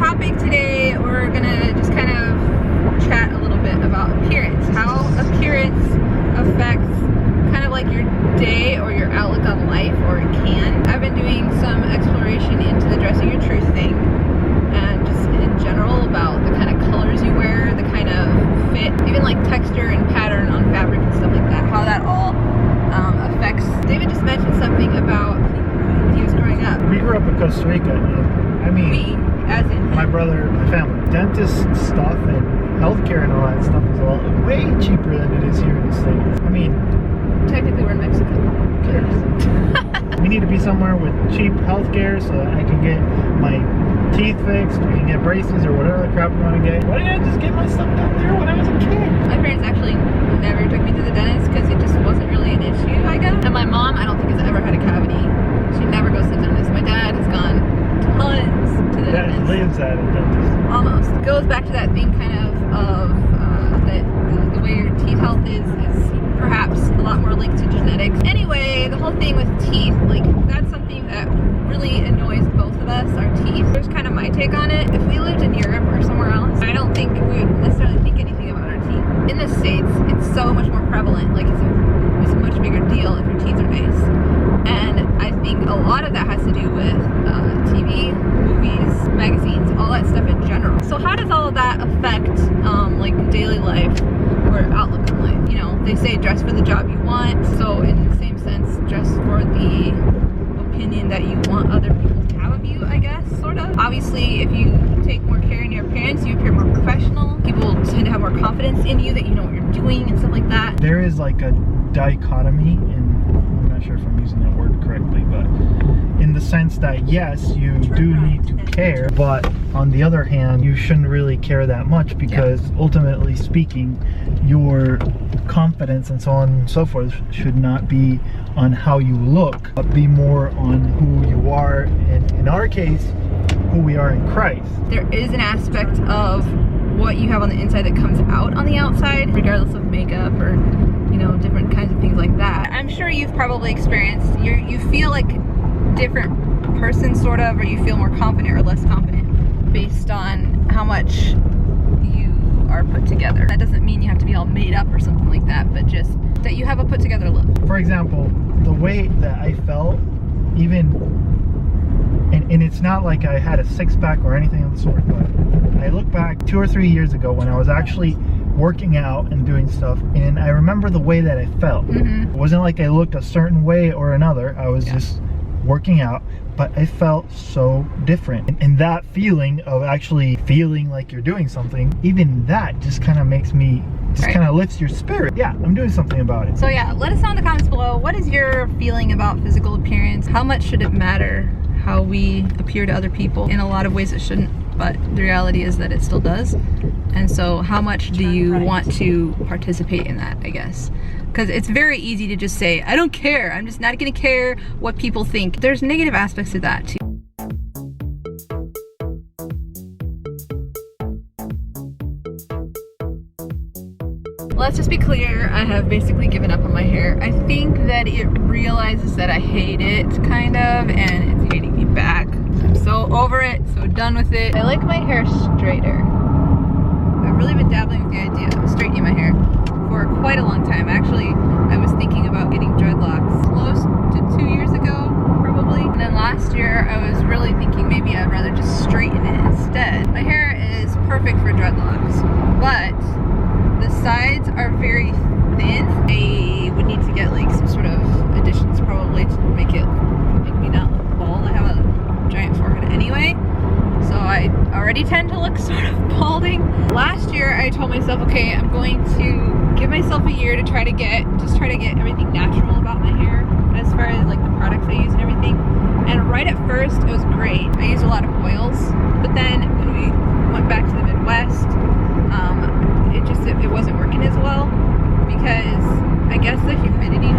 topic today, we're gonna just kind of chat a little bit about appearance. How appearance affects kind of like your day or your outlook on life, or it can. I've been doing some exploration into the dressing your truth thing, and just in general about the kind of colors you wear, the kind of fit, even like texture and pattern on fabric and stuff like that, how that all affects. David just mentioned something about when he was growing up. We grew up in Costa Rica, and I mean, we, as in my brother, my family, dentist stuff and healthcare and all that stuff is all way cheaper than it is here in the States. I mean, technically we're in Mexico. Who cares? We need to be somewhere with cheap healthcare so that I can get my teeth fixed, we can get braces or whatever the crap we want to get. Why didn't I just get my stuff down there when I was a kid? My parents actually never took me to the dentist because it just wasn't really an issue, I guess. And my mom, I don't think has ever had a cavity. She never goes to the dentist. My dad has gone tons to the dentist. Dad lives at a dentist. Almost. It goes back to that thing kind of that the way your teeth health is perhaps a lot more linked to genetics. Anyway, the whole thing with teeth, like that's something that really annoys both of us, our teeth. There's kind of my take on it. If we lived in Europe or somewhere else, I don't think we would necessarily think anything about our teeth. In the States, it's so much more prevalent. Like it's a much bigger deal if your teeth are nice. And I think a lot of that has to do with TV, movies, magazines, all that stuff in general. So how does all of that affect like daily life or outlook on life? You know, they say dress for the job you want. So in the same sense, dress for the opinion that you want other people to have of you, I guess, sort of. Obviously, if you take more care in your appearance, you appear more professional. People tend to have more confidence in you that you know what you're doing and stuff like that. There is like a dichotomy I'm not sure if I'm using that word correctly, but in the sense that yes, you do need to care, but on the other hand, you shouldn't really care that much because ultimately speaking, your confidence and so on and so forth should not be on how you look, but be more on who you are, and in our case, who we are in Christ. There is an aspect of what you have on the inside that comes out on the outside, regardless of makeup or, you know, different kinds of things like that. I'm sure you've probably experienced, you feel like a different person sort of, or you feel more confident or less confident based on how much you are put together. That doesn't mean you have to be all made up or something like that, but just that you have a put together look. For example, the way that I felt, even and it's not like I had a six-pack or anything of the sort, but I look back 2 or 3 years ago when I was actually working out and doing stuff, and I remember the way that I felt. It wasn't like I looked a certain way or another. I was just working out, but I felt so different. And that feeling of actually feeling like you're doing something, even that just kind of makes me, just kind of lifts your spirit. Yeah, I'm doing something about it. So yeah, let us know in the comments below, what is your feeling about physical appearance? How much should it matter how we appear to other people? In a lot of ways it shouldn't, but the reality is that it still does. And so how much do you want to participate in that, I guess? Because it's very easy to just say, I don't care, I'm just not gonna care what people think. There's negative aspects to that too. Let's just be clear, I have basically given up on my hair. I think that it realizes that I hate it, kind of, and it's hating me back. I'm so over it, so done with it. I like my hair straighter. I've really been dabbling with the idea of straightening my hair for quite a long time. Actually, I was thinking about getting dreadlocks close to 2 years ago, probably. And then last year, I was really thinking maybe I'd rather just straighten it instead. My hair is perfect for dreadlocks, but the sides are very thin. I would need to get like some sort of additions probably to make me not look bald. I have a giant forehead anyway, so I already tend to look sort of balding. Last year I told myself, okay, I'm going to give myself a year to try to get everything natural about my hair as far as like the products I use and everything. And right at first it was great. I used a lot of oils, but then when we went back to the Midwest, it wasn't working as well, because I guess the humidity